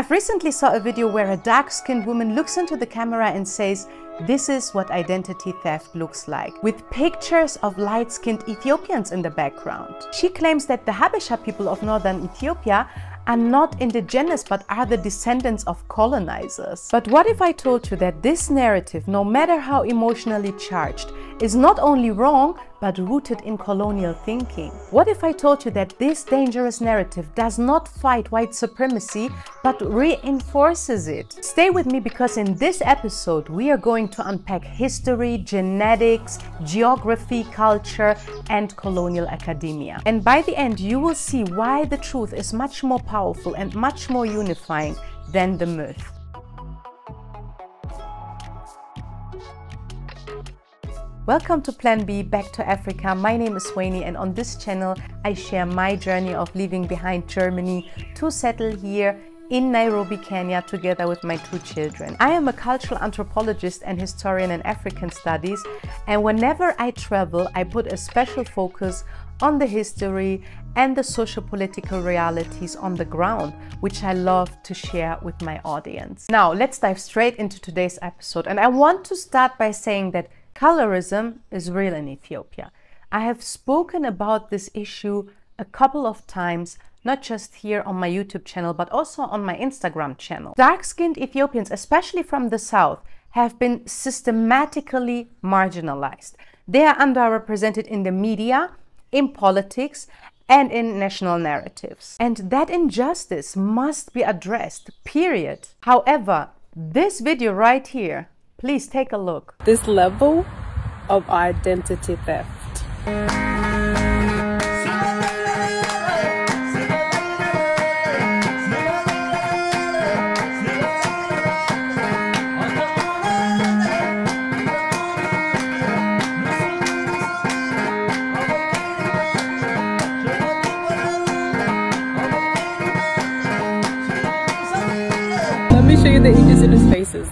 I've recently saw a video where a dark-skinned woman looks into the camera and says, "This is what identity theft looks like," with pictures of light-skinned Ethiopians in the background. She claims that the Habesha people of northern Ethiopia are not indigenous but are the descendants of colonizers. But what if I told you that this narrative, no matter how emotionally charged, is not only wrong but rooted in colonial thinking? What if I told you that this dangerous narrative does not fight white supremacy but reinforces it? Stay with me, because in this episode we are going to unpack history, genetics, geography, culture, and colonial academia. And by the end you will see why the truth is much more powerful and much more unifying than the myth. Welcome to Plan B, Back to Africa. My name is Wayne, and on this channel I share my journey of leaving behind Germany to settle here in Nairobi, Kenya, together with my 2 children. I am a cultural anthropologist and historian in African studies, and whenever I travel, I put a special focus on the history and the socio-political realities on the ground, which I love to share with my audience. Now, let's dive straight into today's episode, and I want to start by saying that colorism is real in Ethiopia. I have spoken about this issue a couple of times, not just here on my YouTube channel, but also on my Instagram channel. Dark-skinned Ethiopians, especially from the south, have been systematically marginalized. They are underrepresented in the media, in politics, and in national narratives. And that injustice must be addressed, period. However, this video right here, please take a look. This level of identity theft. Let me show you the indigenous faces.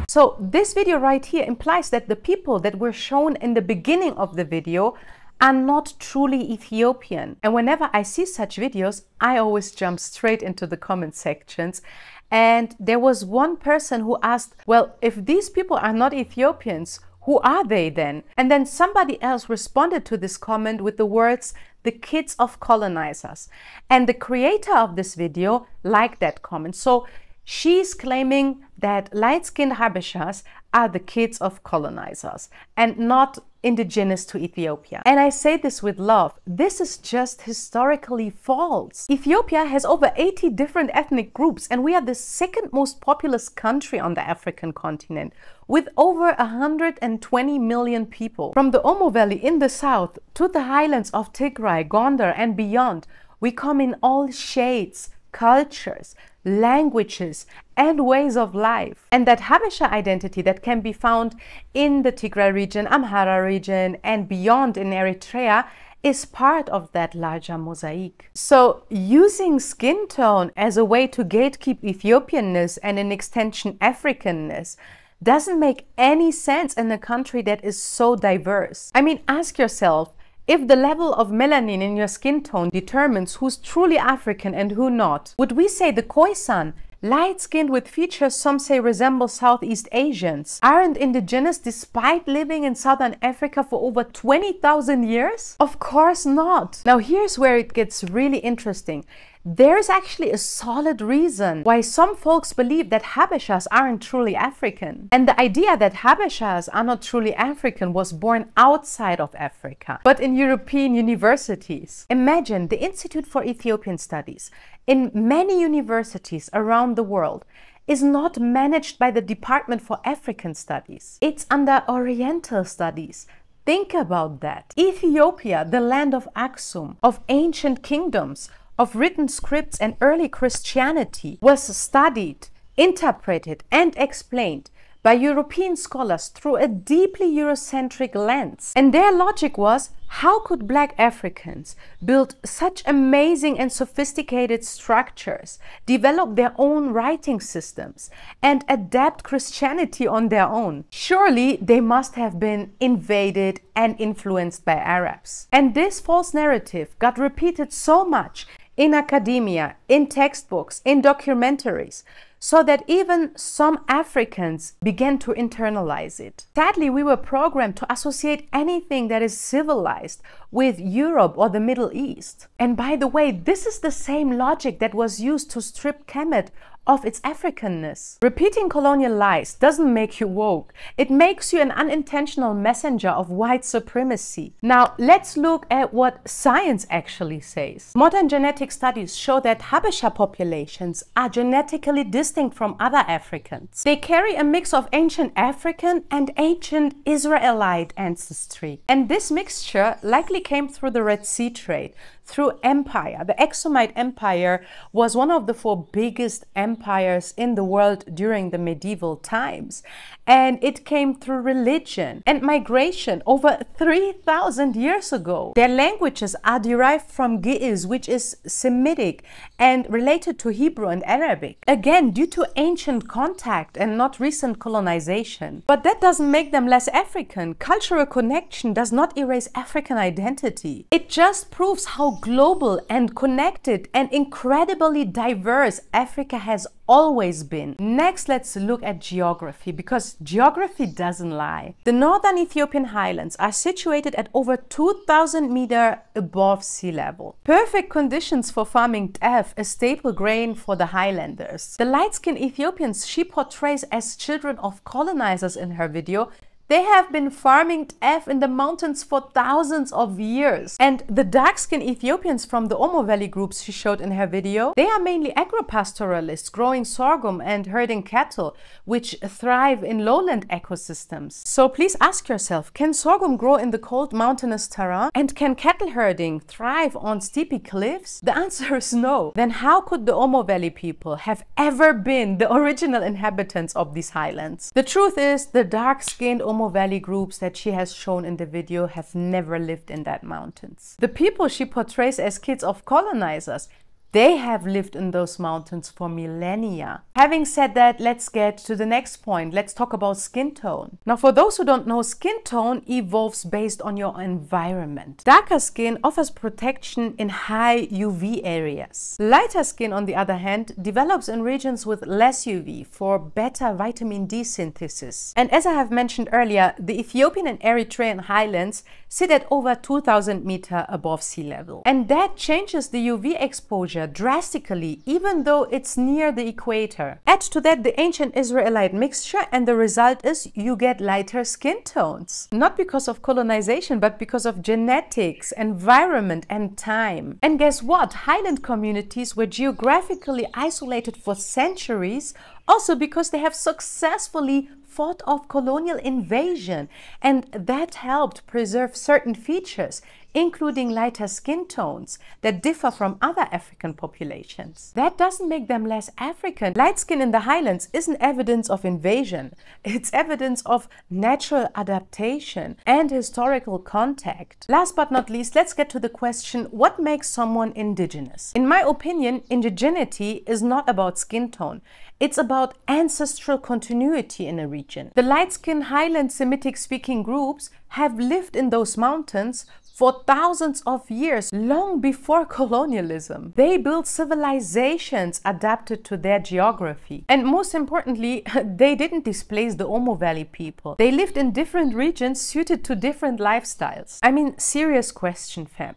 So this video right here implies that the people that were shown in the beginning of the video are not truly Ethiopian. And whenever I see such videos, I always jump straight into the comment sections. And there was one person who asked, well, if these people are not Ethiopians, who are they then? And then somebody else responded to this comment with the words, "the kids of colonizers." And the creator of this video liked that comment. So she's claiming that light-skinned Habeshas are the kids of colonizers and not indigenous to Ethiopia. And I say this with love. This is just historically false. Ethiopia has over 80 different ethnic groups, and we are the second most populous country on the African continent, with over 120 million people. From the Omo Valley in the south to the highlands of Tigray, Gondar, and beyond, we come in all shades, cultures, languages, and ways of life. And that Habesha identity that can be found in the Tigray region, Amhara region, and beyond in Eritrea is part of that larger mosaic. So using skin tone as a way to gatekeep Ethiopianness and in extension Africanness doesn't make any sense in a country that is so diverse. I mean, ask yourself, if the level of melanin in your skin tone determines who's truly African and who not, would we say the Khoisan, light-skinned with features some say resemble Southeast Asians, aren't indigenous despite living in Southern Africa for over 20,000 years? Of course not. Now here's where it gets really interesting. There's actually a solid reason why some folks believe that Habeshas aren't truly African. And the idea that Habeshas are not truly African was born outside of Africa, but in European universities. Imagine the Institute for Ethiopian Studies in many universities around the world is not managed by the Department for African Studies. It's under Oriental Studies. Think about that. Ethiopia, the land of Aksum, of ancient kingdoms, of written scripts and early Christianity, was studied, interpreted, and explained by European scholars through a deeply Eurocentric lens. And their logic was, how could Black Africans build such amazing and sophisticated structures, develop their own writing systems, and adapt Christianity on their own? Surely they must have been invaded and influenced by Arabs. And this false narrative got repeated so much in academia, in textbooks, in documentaries, so that even some Africans began to internalize it. Sadly, we were programmed to associate anything that is civilized with Europe or the Middle East. And by the way, this is the same logic that was used to strip Kemet of its Africanness. Repeating colonial lies doesn't make you woke. It makes you an unintentional messenger of white supremacy. Now, let's look at what science actually says. Modern genetic studies show that Habesha populations are genetically distinct from other Africans. They carry a mix of ancient African and ancient Israelite ancestry. And this mixture likely came through the Red Sea trade, through empire. The Aksumite Empire was one of the 4 biggest empires in the world during the medieval times. And it came through religion and migration over 3,000 years ago. Their languages are derived from Ge'ez, which is Semitic and related to Hebrew and Arabic. Again, due to ancient contact and not recent colonization. But that doesn't make them less African. Cultural connection does not erase African identity. It just proves how global and connected and incredibly diverse Africa has always been. Next, let's look at geography, because geography doesn't lie. The northern Ethiopian highlands are situated at over 2,000 meters above sea level. Perfect conditions for farming teff, a staple grain for the highlanders. The light-skinned Ethiopians she portrays as children of colonizers in her video, they have been farming teff in the mountains for thousands of years. And the dark-skinned Ethiopians from the Omo Valley groups she showed in her video, they are mainly agropastoralists, growing sorghum and herding cattle, which thrive in lowland ecosystems. So please ask yourself, can sorghum grow in the cold mountainous terrain? And can cattle herding thrive on steepy cliffs? The answer is no. Then how could the Omo Valley people have ever been the original inhabitants of these highlands? The truth is, the dark-skinned Omo Valley groups that she has shown in the video have never lived in that mountains. The people she portrays as kids of colonizers, they have lived in those mountains for millennia. Having said that, let's get to the next point. Let's talk about skin tone. Now, for those who don't know, skin tone evolves based on your environment. Darker skin offers protection in high UV areas. Lighter skin, on the other hand, develops in regions with less UV for better vitamin D synthesis. And as I have mentioned earlier, the Ethiopian and Eritrean highlands sit at over 2,000 meters above sea level. And that changes the UV exposure drastically, even though it's near the equator. Add to that the ancient Israelite mixture, and the result is you get lighter skin tones. Not because of colonization, but because of genetics, environment, and time. And guess what? Highland communities were geographically isolated for centuries, also because they have successfully fought off colonial invasion, and that helped preserve certain features, including lighter skin tones that differ from other African populations. That doesn't make them less African. Light skin in the highlands isn't evidence of invasion. It's evidence of natural adaptation and historical contact. Last but not least, let's get to the question, what makes someone indigenous? In my opinion, indigeneity is not about skin tone. It's about ancestral continuity in a region. The light-skinned highland Semitic-speaking groups have lived in those mountains for thousands of years, long before colonialism. They built civilizations adapted to their geography. And most importantly, they didn't displace the Omo Valley people. They lived in different regions suited to different lifestyles. I mean, serious question, fam.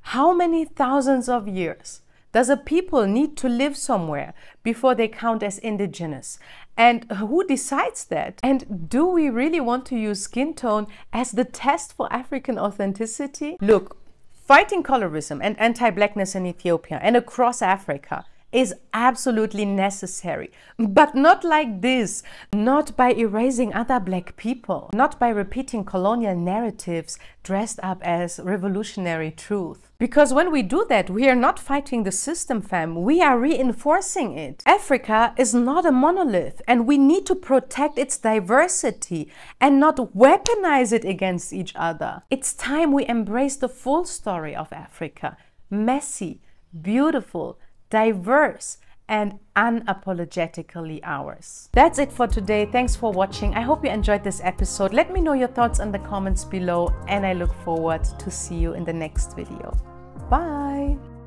How many thousands of years does a people need to live somewhere before they count as indigenous? And who decides that? And do we really want to use skin tone as the test for African authenticity? Look, fighting colorism and anti-Blackness in Ethiopia and across Africa is absolutely necessary, but not like this, not by erasing other Black people, not by repeating colonial narratives dressed up as revolutionary truth. Because when we do that, we are not fighting the system, fam, we are reinforcing it. Africa is not a monolith, and we need to protect its diversity and not weaponize it against each other. It's time we embrace the full story of Africa. Messy, beautiful, diverse, and unapologetically ours. That's it for today. Thanks for watching. I hope you enjoyed this episode. Let me know your thoughts in the comments below, and I look forward to see you in the next video. Bye!